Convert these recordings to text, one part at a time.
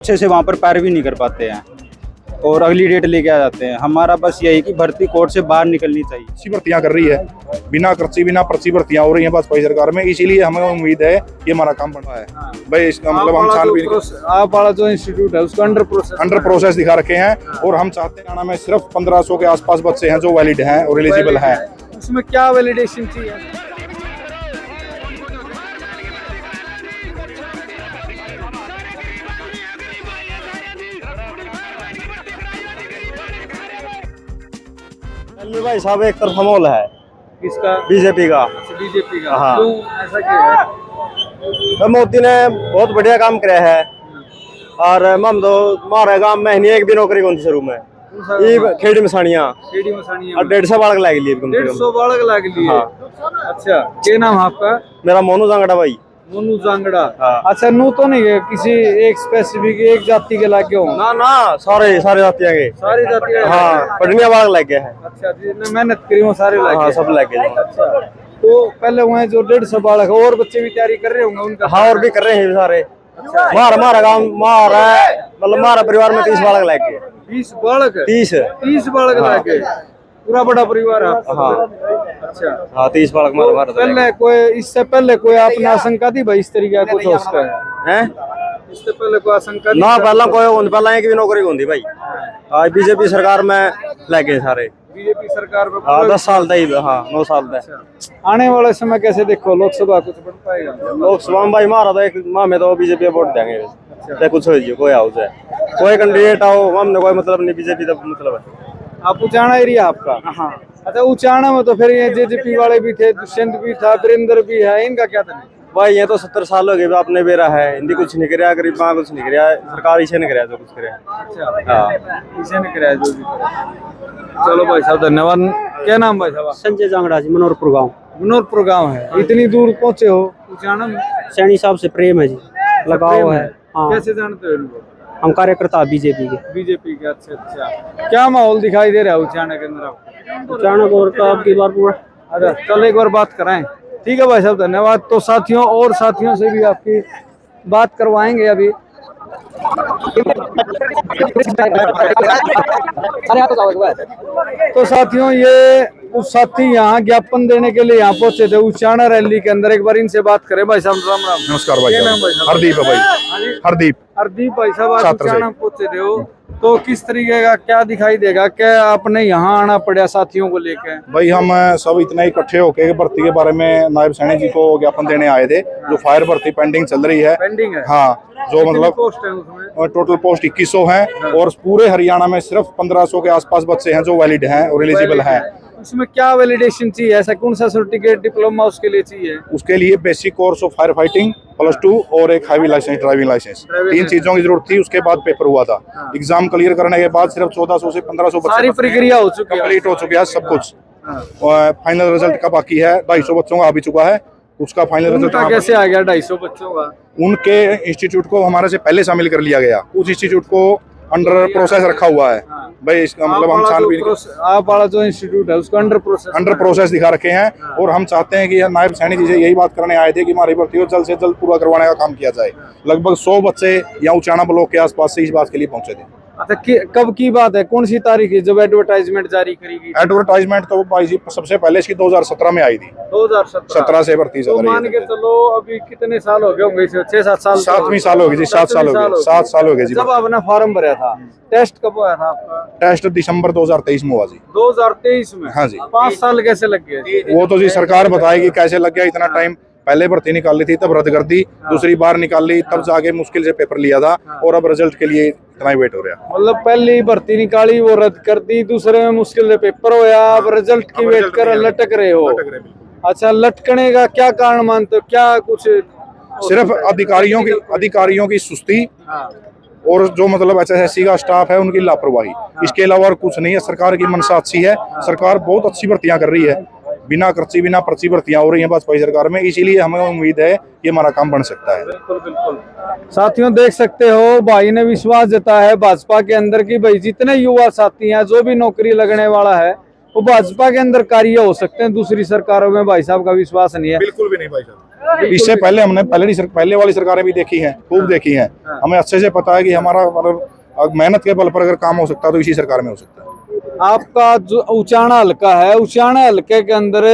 अच्छे से वहाँ पर पैरवी नहीं कर पाते हैं और अगली डेट लेके आ जाते हैं। हमारा बस यही कि भर्ती कोर्ट से बाहर निकलनी चाहिए। अच्छी भर्तियां कर रही है, बिना खर्ची बिना पर्ची भर्तियां हो रही हैं भाजपा सरकार में, इसीलिए हमें उम्मीद है कि हमारा काम बन रहा है। भाई इसका मतलब हम छानबीन आप वाला जो इंस्टीट्यूट है उसका अंडर प्रोसेस दिखा रखे हैं और हम चाहते हैं हरियाणा में सिर्फ 1500 के आसपास बच्चे हैं जो वैलिड हैं और एलिजिबल हैं। उसमें क्या वैलिडेशन चाहिए? भाई साहब एक तरफा माहौल है। किसका? बीजेपी का। बीजेपी का। हाँ। क्यों ऐसा क्या है? तो मोदी ने बहुत बढ़िया काम किया है और हम तो हमारे गांव में नहीं एक भी नौकरी कौन सी शुरू में ये खेड़ी मसानिया और 150 बालक लाग लिए 150 बालक लाग लिए। हाँ। अच्छा, क्या नाम है आपका? मेरा मोनू जांगड़ा भाई। मोनू जांगड़ा। हाँ। अच्छा, नू तो नहीं है किसी एक स्पेसिफिक एक जाति के लागे हो? ना ना सारे जातियां के सारी जाति। हाँ, पटनिया बालक लग गए हैं। अच्छा, जिसने मेहनत करी वो सारे लागे। हाँ, सब लग गए। अच्छा, तो पहले हुए जो 150 बालक है और बच्चे भी तैयारी कर रहे होंगे उनका? हाँ, और भी कर रहे हैं सारे। हमारा गाँव मतलब हमारा परिवार में 30 बालक लग गए। 20 बालक? 30 बालक लागे। पूरा बड़ा परिवार है आपका? हाँ। अच्छा। हाँ, 30 बालक हमारा। पहले कोई इससे पहले कोई आपने आशंका थी भाई इस तरीके का कुछ हो सकता है? इससे पहले कोई आशंका ना पहला कोई पहला एक भी नौकरी होती भाई। आज बीजेपी सरकार में लगे सारे। बीजेपी सरकार में? हाँ, 10 साल तक। हाँ, 9 साल तक। आने वाले समय कैसे देखो लोकसभा कुछ बन पाएगा? लोकसभा में भाई हमारा तो एक माह में तो बीजेपी वोट देंगे। चाहे कुछ हो जाए, कोई आओ जाए, कोई कैंडिडेट आओ, हमने कोई मतलब नहीं, बीजेपी तो मतलब है। आप उचाना एरिया आपका? हाँ। अच्छा, उचाना में तो फिर ये जेजेपी वाले भी थे, दुष्यंत भी था, वीरेंद्र भी है, इनका क्या था? भाई ये तो 70 साल हो गए आपने बेरा है, हिंदी कुछ नहीं कराया, गरीब माँ कुछ नहीं कराया, सरकार इसे नहीं कराया जो कुछ कराया। अच्छा। हाँ, इसे नहीं कराया जो भी कराया। चलो भाई साहब, धन्यवाद। क्या नाम भाई साहब? संजय जांगड़ा जी, मनोहरपुर गांव। मनोहरपुर गांव है। इतनी दूर पहुंचे हो उचाना में? सैनी साहब से प्रेम है जी, लगाव है। हाँ। कैसे जानते हो इनको? हम कार्यकर्ता बीजेपी के। बीजेपी के। अच्छा अच्छा। क्या माहौल दिखाई दे रहा है उचाना के अंदर आपको? अचानक और का आपकी बार पूरा। अच्छा, कल एक बार बात कराएं। ठीक है भाई साहब, धन्यवाद। तो साथियों और साथियों से भी आपकी बात करवाएंगे अभी। तो साथियों ये उस साथी यहाँ ज्ञापन देने के लिए यहाँ पहुंचे थे उचाना रैली के अंदर। एक बार इनसे बात करें। भाई साहब राम राम। नमस्कार भाई साहब। हरदीप है भाई। हरदीप भाई साहब, आप उचाना पहुंचे थे हो, तो किस तरीके का क्या दिखाई देगा? क्या आपने यहाँ आना पड़ा साथियों को लेकर? भाई हम सब इतना इकट्ठे होके भर्ती के बारे में नायब सैनी जी को ज्ञापन देने आए थे। जो फायर भर्ती पेंडिंग चल रही है। पेंडिंग है? हाँ, जो मतलब पोस्ट है उसमें? टोटल पोस्ट 2100 है और पूरे हरियाणा में सिर्फ 1500 के आसपास बच्चे हैं जो वैलिड हैं और एलिजिबल हैं। उसमें क्या वैलिडेशन चाहिए? ऐसा कौन सा सर्टिफिकेट डिप्लोमा उसके लिए चाहिए? उसके लिए basic course of fire fighting +2 और एक हैवी लाइसेंस, ड्राइविंग लाइसेंस, 3 चीजों की जरूरत थी। उसके बाद पेपर हुआ था। एग्जाम क्लियर करने के बाद सिर्फ 1400 से 1500 बच्चे सारी प्रक्रिया हो चुकी है, कंप्लीट हो चुकी है सब कुछ। फाइनल रिजल्ट का बाकी है। 250 बच्चों का आ भी चुका है। उसका फाइनल रिजल्ट कैसे आ गया 250 बच्चों का? उनके इंस्टीट्यूट को हमारे से पहले शामिल कर लिया गया। उस इंस्टीट्यूट को अंडर प्रोसेस रखा हुआ है। भाई इसका मतलब हम छानबीन आप वाला जो इंस्टीट्यूट है उसका अंडर प्रोसेस दिखा रखे हैं और हम चाहते हैं कि नायब सैनी जी से यही बात करने आए थे कि हमारी भर्ती को जल्द से जल्द पूरा करवाने का काम किया जाए। लगभग 100 बच्चे यहाँ उचाना ब्लॉक के आसपास से इस बात के लिए पहुंचे थे। अच्छा, कब की बात है? कौन सी तारीख है जब एडवर्टाइजमेंट जारी करी गई? एडवर्टाइजमेंट तो भाई जी सबसे पहले इसकी 2017 में आई थी। 2017 से भर्ती तो मान के चलो अभी कितने साल हो गए होंगे? 6-7 साल। 7वीं साल हो गई जी। 7 साल हो गए। 7 साल हो गए जी। जब आपने फॉर्म भरा था, टेस्ट कब हुआ था आपका? टेस्ट दिसंबर 2023 में हुआ जी। 2023 में? हाँ जी। 5 साल कैसे लग गए? वो तो जी सरकार बताएगी कैसे लग गया इतना टाइम। पहले भर्ती निकाली थी तब रद्द कर दी, दूसरी बार निकाली तब जाके मुश्किल से पेपर लिया था और अब रिजल्ट के लिए इतना ही वेट हो रहा है। मतलब पहली भर्ती निकाली वो रद्द कर दी, दूसरे में मुश्किल से पेपर होया, अब रिजल्ट की वेट कर लटक रहे हो। अच्छा, लटकने का क्या कारण मानते हो? क्या कुछ सिर्फ अधिकारियों की सुस्ती और जो मतलब SSC का स्टाफ है उनकी लापरवाही, इसके अलावा और कुछ नहीं है। सरकार की मनसा अच्छी है। सरकार बहुत अच्छी भर्तियां कर रही है, बिना खर्ची बिना पर्ची भर्तियां हो रही हैं भाजपा सरकार में, इसीलिए हमें उम्मीद है कि हमारा काम बन सकता है। बिल्कुल बिल्कुल। साथियों देख सकते हो भाई ने विश्वास जताया है भाजपा के अंदर की भाई जितने युवा साथी हैं जो भी नौकरी लगने वाला है वो भाजपा के अंदर कार्य हो सकते हैं। दूसरी सरकारों में भाई साहब का विश्वास नहीं है। बिल्कुल भी नहीं भाई साहब। इससे पहले हमने पहले वाली सरकारें भी देखी हैं, खूब देखी हैं। हमें अच्छे से पता है कि हमारा मतलब मेहनत के बल पर अगर काम हो सकता है तो इसी सरकार में हो सकता है। आपका जो उचाना हल्का है, उचाना हल्के के अंदर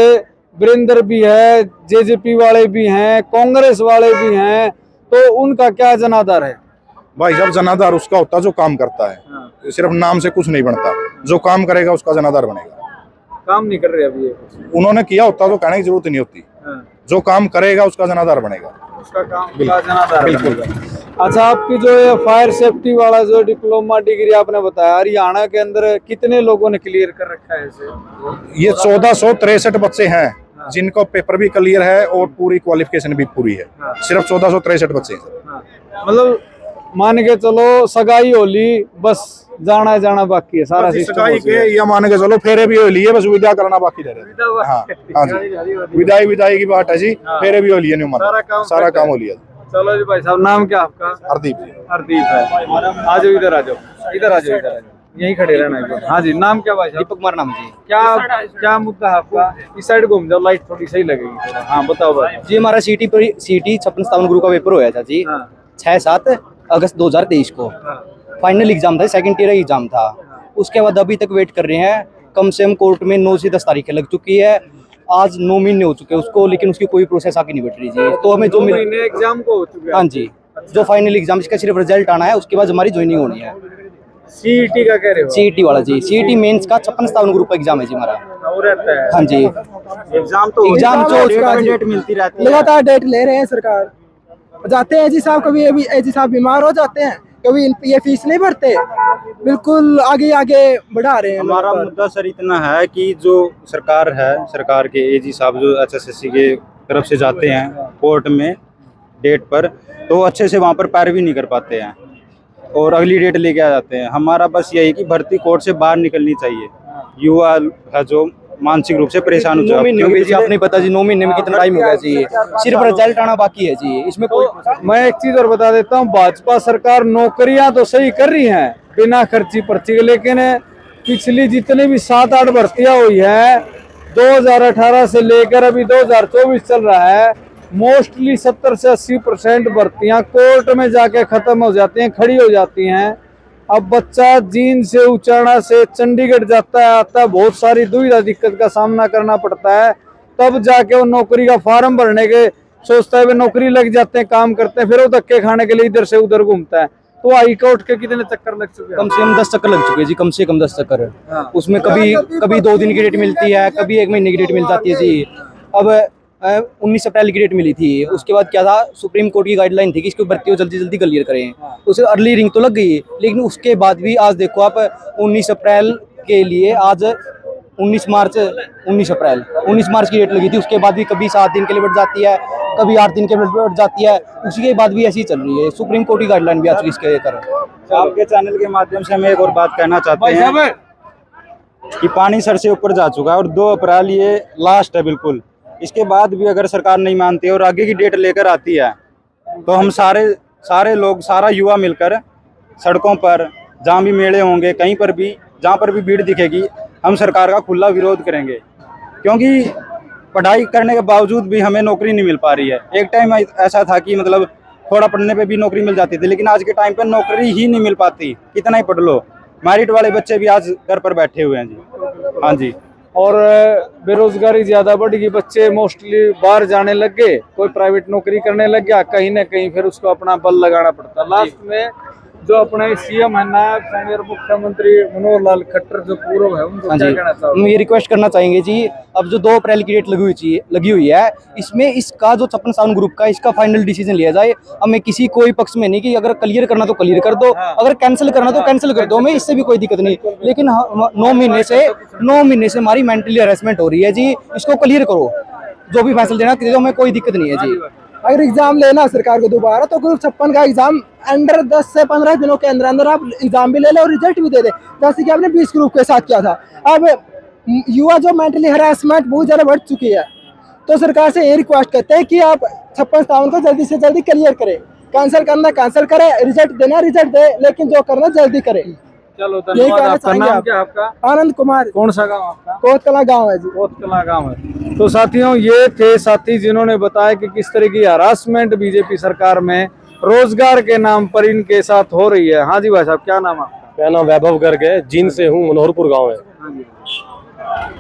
वीरेंद्र भी है, जेजेपी वाले भी हैं, कांग्रेस वाले भी हैं, तो उनका क्या जनाधार है? भाई साहब, जनाधार उसका होता है जो काम करता है। सिर्फ नाम से कुछ नहीं बनता, जो काम करेगा उसका जनाधार बनेगा। काम नहीं कर रहे अभी ये कुछ। उन्होंने किया होता तो कहने की जरूरत नहीं होती। जो काम करेगा उसका जनाधार बनेगा, उसका काम का जनाधार बिल्कुल। बनेगा। अच्छा, आपकी जो ये फायर सेफ्टी वाला जो डिप्लोमा डिग्री आपने बताया, हरियाणा के अंदर कितने लोगों ने क्लियर कर रखा है इसे? ये 1463 बच्चे हैं जिनको पेपर भी क्लियर है और पूरी क्वालिफिकेशन भी पूरी है। सिर्फ 1463 बच्चे हैं। मतलब मान के चलो सगाई होली, बस जाना बाकी है सारा सिस्टम। सगाई के या मान के चलो फेरे भी हो लिए, बस विदा करना बाकी रह रहा है। हाँ जी, विदाई की बात है जी। फेरे भी हो लिए, नहीं माना, सारा काम हो लिया। चलो जी भाई साहब, नाम क्या आपका? हरदीप जी। हरदीप है। आ जाओ, इधर आ जाओ, इधर आ जाओ, इधर आ जाओ, यहीं खड़े रहना है। हाँ जी, नाम क्या भाई साहब? दीपक कुमार नाम जी। क्या मुद्दा है आपका? इस साइड घूम जाओ, लाइट थोड़ी सही लगेगी। हाँ बताओ भाई जी, हमारा सीटी 56 गुरु का पेपर हुआ था जी। 6-7 अगस्त 2023 को फाइनल एग्जाम था, सेकंड ईयर एग्जाम था। उसके बाद अभी तक वेट कर रहे हैं। कम से कम कोर्ट में 9 से 10 तारीखें लग चुकी है। आज 9 महीने हो चुके हैं उसको, लेकिन उसकी कोई प्रोसेस आगे नहीं बढ़ रही जी। तो हमें जो एग्जाम को हो चुके हैं। हाँ जी, जो फाइनल एग्जाम इसका सिर्फ रिजल्ट आना है, उसके बाद हमारी ज्वाइनिंग होनी है। सीईटी का कह रहे हो? सीईटी वाला जी, सीईटी मेंस का 56 ग्रुप का एग्जाम है जी हमारा। और रहता है? हाँ जी, एग्जाम तो डेट मिलती रहती है, लगातार डेट ले रहे हैं सरकार। जाते हैं एजी साहब, कभी एजी साहब बीमार हो जाते हैं, कभी ये फीस नहीं भरते, बिल्कुल आगे बढ़ा रहे हैं। हमारा मुद्दा सर इतना है कि जो सरकार है, सरकार के एजी साहब जो HSSC के तरफ से जाते हैं कोर्ट में डेट पर, तो अच्छे से वहाँ पर पैरवी नहीं कर पाते हैं और अगली डेट लेके आ जाते हैं। हमारा बस यही कि भर्ती कोर्ट से बाहर निकलनी चाहिए। युवा है जो मानसिक रूप से परेशान हो 9 महीने हो गए जी, आपने पता जी 9 महीने में कितना टाइम हो गया जी। सिर्फ रिजल्ट आना बाकी है जी, इसमें कोई मैं एक चीज और बता देता हूँ, भाजपा सरकार नौकरियां तो सही कर रही है बिना खर्ची पर्ची के, लेकिन पिछली जितनी भी 7-8 भर्तियां हुई है 2018 से लेकर अभी 2024 चल रहा है, मोस्टली 70 से 80% भर्तियां कोर्ट में जाके खत्म हो जाती हैं, खड़ी हो जाती हैं। अब बच्चा जींद से उचाना से चंडीगढ़ जाता है, आता है, बहुत सारी दुविधा दिक्कत का सामना करना पड़ता है, तब जाके वो नौकरी का फार्म भरने के सोचता है, वे नौकरी लग जाते हैं, काम करते हैं, फिर वो धक्के खाने के लिए इधर से उधर घूमता है। तो हाई कोर्ट के कितने चक्कर लग चुके हैं? कम से कम 10 चक्कर लग चुके हैं जी, कम से कम 10 चक्कर। उसमें कभी 2 दिन की डेट मिलती है, कभी 1 महीने की डेट मिल जाती है जी। अब 19 अप्रैल की डेट मिली थी, उसके बाद क्या था, सुप्रीम कोर्ट की गाइडलाइन थी कि इसको भर्ती को जल्दी क्लियर करें, उसे अर्ली रिंग तो लग गई, लेकिन उसके बाद भी आज देखो आप 19 अप्रैल के लिए आज 19 मार्च की डेट लगी थी, उसके बाद भी कभी 7 दिन के लिए बढ़ जाती है, कभी 8 दिन के लिए बढ़ जाती है, उसी के बाद भी ऐसी चल रही है। सुप्रीम कोर्ट की गाइडलाइन भी आ चुकी इसके कर। आपके चैनल के माध्यम से हम एक और बात कहना चाहते हैं कि पानी सर से ऊपर जा चुका है और 2 अप्रैल ये लास्ट है बिल्कुल। इसके बाद भी अगर सरकार नहीं मानती है और आगे की डेट लेकर आती है, तो हम सारे लोग, सारा युवा मिलकर सड़कों पर, जहाँ भी मेले होंगे, कहीं पर भी, जहाँ पर भी भीड़ दिखेगी, हम सरकार का खुला विरोध करेंगे। क्योंकि पढ़ाई करने के बावजूद भी हमें नौकरी नहीं मिल पा रही है। एक टाइम ऐसा था कि मतलब थोड़ा पढ़ने पे भी नौकरी मिल जाती थी, लेकिन आज के टाइम पे नौकरी ही नहीं मिल पाती, कितना ही पढ़ लो। मेरिट वाले बच्चे भी आज घर पर बैठे हुए हैं जी। हाँ जी, और बेरोजगारी ज्यादा बढ़ गई, बच्चे मोस्टली बाहर जाने लग गए, कोई प्राइवेट नौकरी करने लग गया, कहीं ना कहीं फिर उसको अपना बल लगाना पड़ता। लास्ट में जो अपने सीएम है, नायब सीनियर मुख्यमंत्री मनोहर लाल खट्टर जो पूर्व है, उनको क्या कहना चाहोगे? हम ये रिक्वेस्ट करना चाहेंगे जी, अब जो 2 अप्रैल की डेट लगी हुई है, इसमें इसका जो 56 ग्रुप का इसका फाइनल डिसीजन लिया जाए। हमें किसी कोई पक्ष में नहीं कि अगर क्लियर करना तो क्लियर कर दो, अगर कैंसिल करना तो कैंसिल कर दो, हमें इससे भी कोई दिक्कत नहीं। लेकिन 9 महीने से हमारी मेंटली हरेसमेंट हो रही है जी, इसको क्लियर करो, जो भी फैसला देना दे दो, हमें कोई दिक्कत नहीं है जी। अगर एग्जाम लेना सरकार को दोबारा, तो ग्रुप 56 का एग्जाम अंडर 10 से 15 दिनों के अंदर आप एग्जाम भी ले ले और रिजल्ट भी दे दे, जैसे कि आपने 20 ग्रुप के साथ किया था। अब युवा जो मेंटली हरासमेंट बहुत ज़्यादा बढ़ चुकी है, तो सरकार से ये रिक्वेस्ट करते हैं कि आप 56 को जल्दी से जल्दी क्लियर करें। कैंसिल करना कैंसिल करे, रिजल्ट देना रिजल्ट दे, लेकिन जो करना जल्दी करे। चलो यही धन्यवाद। कहना आपका चाहेंगे नाम आप? क्या है आपका? आनंद कुमार, कौन सा गांव आपका? कोतकला गांव है जी। कोतकला गांव है। तो साथियों, ये थे साथी जिन्होंने बताया कि किस तरह की हरासमेंट बीजेपी सरकार में रोजगार के नाम पर इनके साथ हो रही है। हाँ जी भाई साहब, क्या नाम आपका? मेरा नाम वैभव गर्ग है, जींद से हूँ, मनोहरपुर गांव है।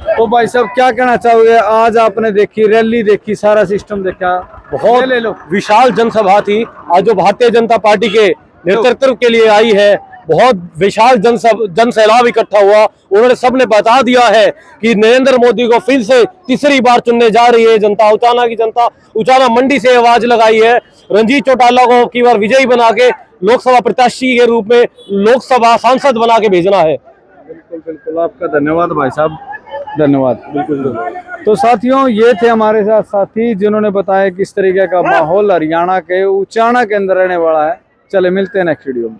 तो भाई साहब, क्या कहना चाहोगे? आज आपने देखी रैली, देखी, सारा सिस्टम देखा, बहुत ले लो। विशाल जनसभा थी आज जो भारतीय जनता पार्टी के नेतृत्व के लिए आई है। बहुत विशाल जन सैलाब इकट्ठा हुआ। उन्होंने सबने बता दिया है कि नरेंद्र मोदी को फिर से तीसरी बार चुनने जा रही है जनता। उचाना की जनता, उचाना मंडी से आवाज लगाई है। रंजीत चौटाला को की बार विजयी बना के लोकसभा प्रत्याशी के रूप में लोकसभा सांसद बना के भेजना है। बिल्कुल बिल्कुल, आपका धन्यवाद भाई साहब, धन्यवाद। बिल्कुल। तो साथियों, ये थे हमारे साथ साथी जिन्होंने बताया किस तरीके का माहौल हरियाणा के उचाना के अंदर रहने वाला है। चले मिलते हैं नेक्स्ट वीडियो में।